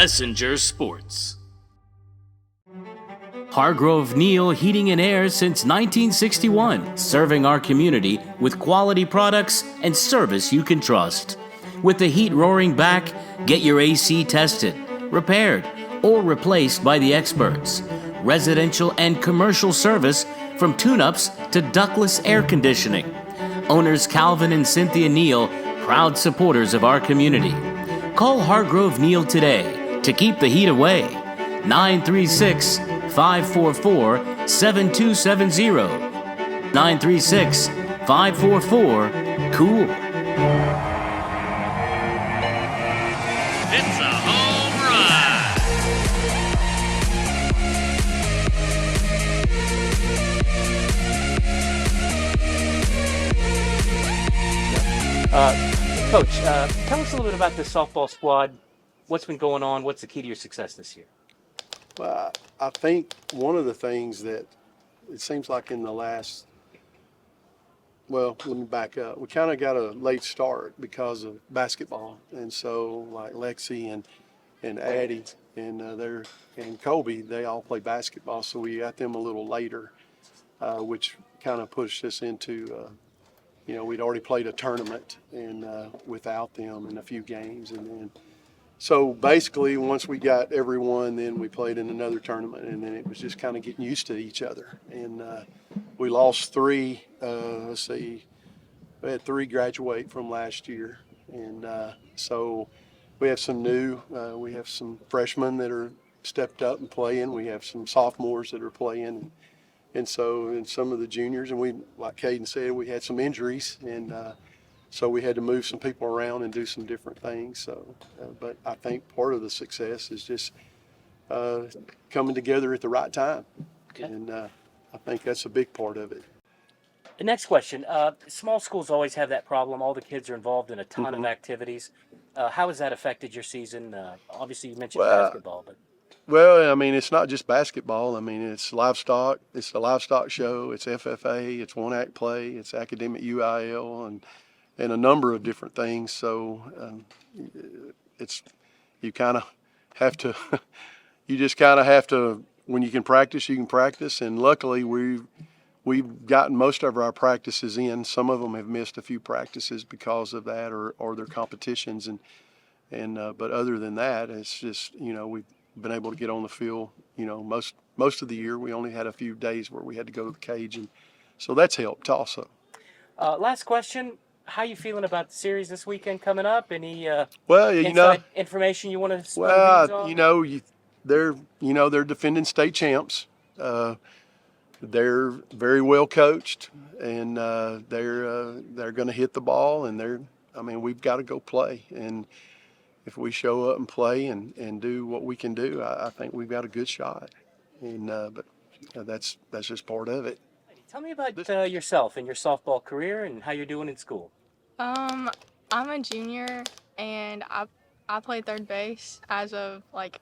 Messenger Sports. Hargrove Neal Heating and Air since 1961, serving our community with quality products and service you can trust. With the heat roaring back, get your AC tested, repaired, or replaced by the experts. Residential and commercial service from tune-ups to ductless air conditioning. Owners Calvin and Cynthia Neal, proud supporters of our community. Call Hargrove Neal today to keep the heat away. 936-544-7270. 936-544-COOL. It's a home run. Coach, tell us a little bit about this softball squad. What's been going on? What's the key to your success this year? Well, I think one of the things that it seems like in the last, well, let me back up. We kind of got a late start because of basketball. And so like Lexi and Addie and Kobe, they all play basketball. So we got them a little later, which kind of pushed us into, we'd already played a tournament and without them in a few games. And then, so basically once we got everyone, then we played in another tournament, and then it was just kind of getting used to each other. And we lost three, we had three graduate from last year. And so we have some new, we have some freshmen that are stepped up and playing. We have some sophomores that are playing. And so, and some of the juniors, and we, like Caden said, we had some injuries, and so we had to move some people around and do some different things. So, but I think part of the success is just coming together at the right time. Okay. And I think that's a big part of it. The next question, small schools always have that problem. All the kids are involved in a ton of activities. How has that affected your season? Obviously, you mentioned basketball, but. Well, I mean, it's not just basketball. I mean, it's livestock. It's the livestock show. It's FFA. It's one act play. It's academic UIL and a number of different things. So you kind of have to, you just kind of have to, when you can practice, you can practice. And luckily we've gotten most of our practices in. Some of them have missed a few practices because of that or their competitions. But other than that, it's just, we've been able to get on the field, most of the year. We only had a few days where we had to go to the cage, and so that's helped also. Last question, how are you feeling about the series this weekend coming up? Any information you want to spill the beans on? They're defending state champs. They're very well coached, and they're going to hit the ball, and we've got to go play. And if we show up and play and do what we can do, I think we've got a good shot. And but that's just part of it. Tell me about yourself and your softball career and how you're doing in school. I'm a junior, and I played third base as of like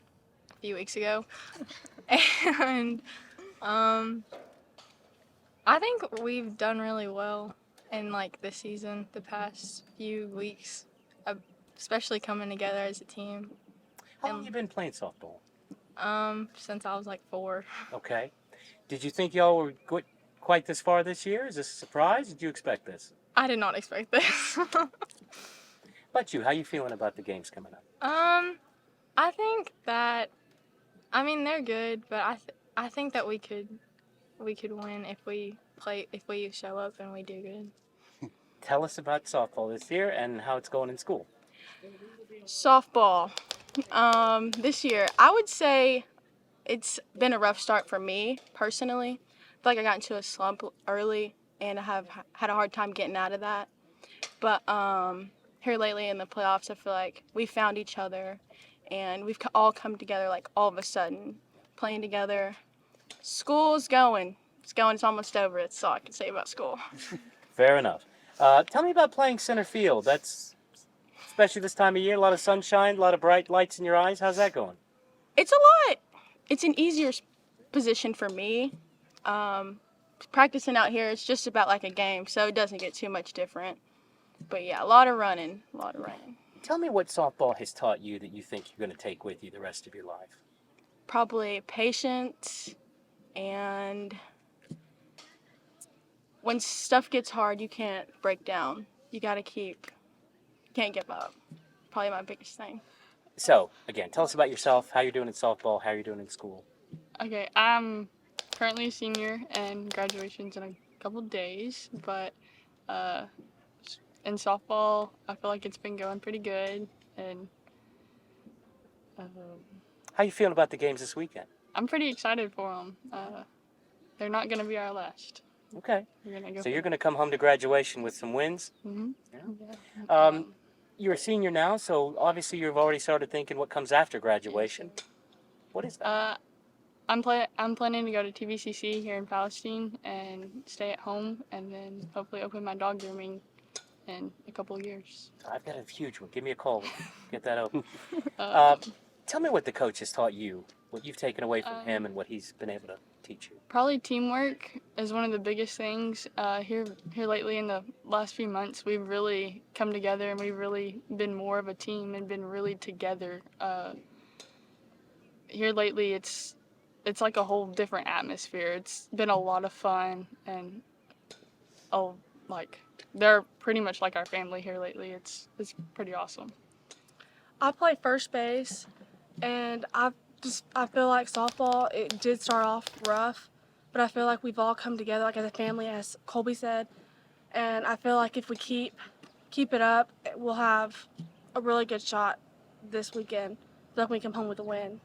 a few weeks ago. And I think we've done really well in like this season, the past few weeks, especially coming together as a team. How long have you been playing softball? Since I was like 4. Okay. Did you think y'all were quite this far this year? Is this a surprise? Did you expect this? I did not expect this. But how you feeling about the games coming up? I think that, they're good, but I think that we could win if we show up and we do good. Tell us about softball this year and how it's going in school. Softball. This year, I would say it's been a rough start for me personally. I feel like I got into a slump early, and I have had a hard time getting out of that. But here lately in the playoffs, I feel like we found each other, and we've all come together like all of a sudden, playing together. School's going. It's almost over. That's all I can say about school. Fair enough. Tell me about playing center field. That's, especially this time of year, a lot of sunshine, a lot of bright lights in your eyes. How's that going? It's a lot. It's an easier position for me. Practicing out here, it's just about like a game, so it doesn't get too much different. But yeah, a lot of running. Tell me what softball has taught you that you think you're going to take with you the rest of your life. Probably patience, and when stuff gets hard, you can't break down. You can't give up. Probably my biggest thing. So, again, tell us about yourself, how you're doing in softball, how you're doing in school. Okay, I'm currently a senior and graduation's in a couple days, but uh, in softball, I feel like it's been going pretty good, and uh, How you feeling about the games this weekend? I'm pretty excited for them. They're not going to be our last. Okay. We're gonna go. So you're going to come home to graduation with some wins? Mm-hmm. Yeah. You're a senior now, so obviously you've already started thinking what comes after graduation. What is that? I'm planning to go to TVCC here in Palestine and stay at home, and then hopefully open my dog grooming in a couple of years. I've got a huge one. Give me a call. Get that open. Uh, Tell me what the coach has taught you, what you've taken away from him and what he's been able to teach you. Probably teamwork is one of the biggest things. Here lately in the last few months, we've really come together and we've really been more of a team and been really together. Here lately, it's like a whole different atmosphere. It's been a lot of fun, and they're pretty much like our family here lately. It's pretty awesome. I play first base, and I feel like softball, it did start off rough, but I feel like we've all come together like as a family, as Colby said, and I feel like if we keep it up, we'll have a really good shot this weekend. I feel like we come home with a win.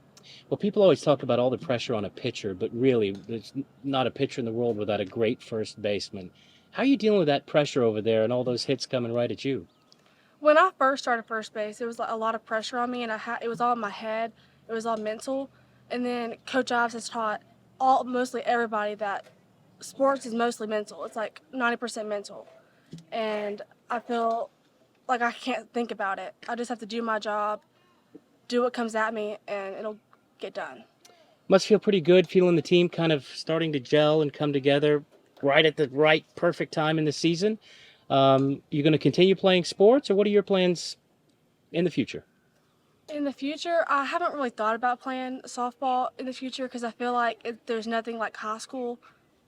Well, people always talk about all the pressure on a pitcher, but really, there's not a pitcher in the world without a great first baseman. How are you dealing with that pressure over there and all those hits coming right at you? When I first started first base, it was a lot of pressure on me, and it was all in my head. It was all mental. And then Coach Ives has taught mostly everybody that sports is mostly mental. It's like 90% mental. And I feel like I can't think about it. I just have to do my job, do what comes at me, and it'll get done. Must feel pretty good feeling the team kind of starting to gel and come together right at the right perfect time in the season. You going to continue playing sports, or what are your plans in the future? In the future, I haven't really thought about playing softball in the future because I feel like there's nothing like high school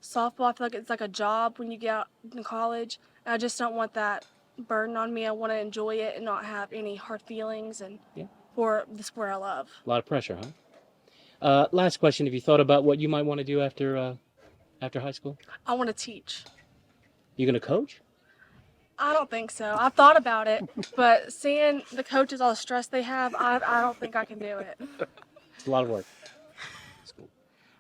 softball. I feel like it's like a job when you get out in college. And I just don't want that burden on me. I want to enjoy it and not have any hard feelings for the sport I love. A lot of pressure, huh? Last question: have you thought about what you might want to do after high school? I want to teach. You going to coach? I don't think so. I've thought about it, but seeing the coaches, all the stress they have, I don't think I can do it. It's a lot of work.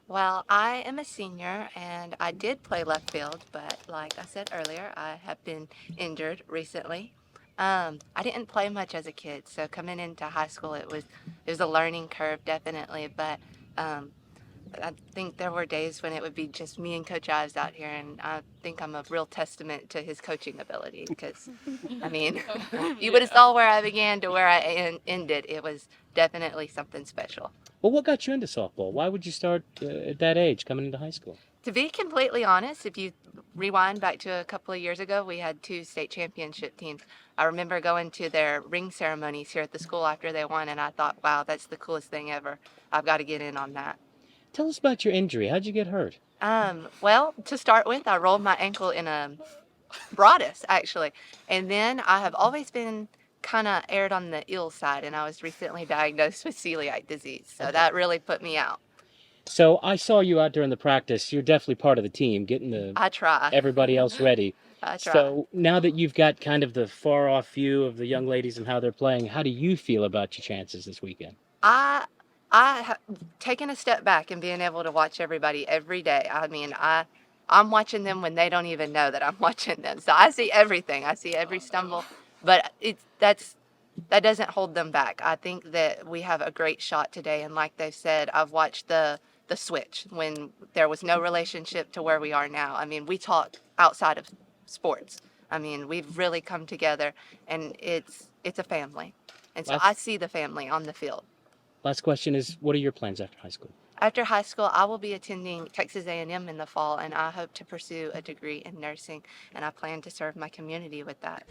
Well, I am a senior and I did play left field, but like I said earlier, I have been injured recently. I didn't play much as a kid, so coming into high school, it was a learning curve, definitely. But I think there were days when it would be just me and Coach Ives out here, and I think I'm a real testament to his coaching ability. Because, I mean, you would have saw where I began to where I ended. It was definitely something special. Well, what got you into softball? Why would you start at that age, coming into high school? To be completely honest, if you rewind back to a couple of years ago, we had 2 state championship teams. I remember going to their ring ceremonies here at the school after they won, and I thought, wow, that's the coolest thing ever. I've got to get in on that. Tell us about your injury. How'd you get hurt? Well, to start with, I rolled my ankle in a broadus, actually. And then I have always been kind of erred on the ill side, and I was recently diagnosed with celiac disease. So that really put me out. So I saw you out during the practice. You're definitely part of the team, getting I try. everybody else ready. I try. So now that you've got kind of the far-off view of the young ladies and how they're playing, how do you feel about your chances this weekend? I have taken a step back and being able to watch everybody every day. I mean, I'm watching them when they don't even know that I'm watching them. So I see everything. I see every stumble, but that doesn't hold them back. I think that we have a great shot today, and like they said, I've watched the switch when there was no relationship to where we are now. I mean, we talk outside of sports. I mean, we've really come together, and it's a family. And so I see the family on the field. Last question is, what are your plans after high school? After high school, I will be attending Texas A&M in the fall, and I hope to pursue a degree in nursing, and I plan to serve my community with that.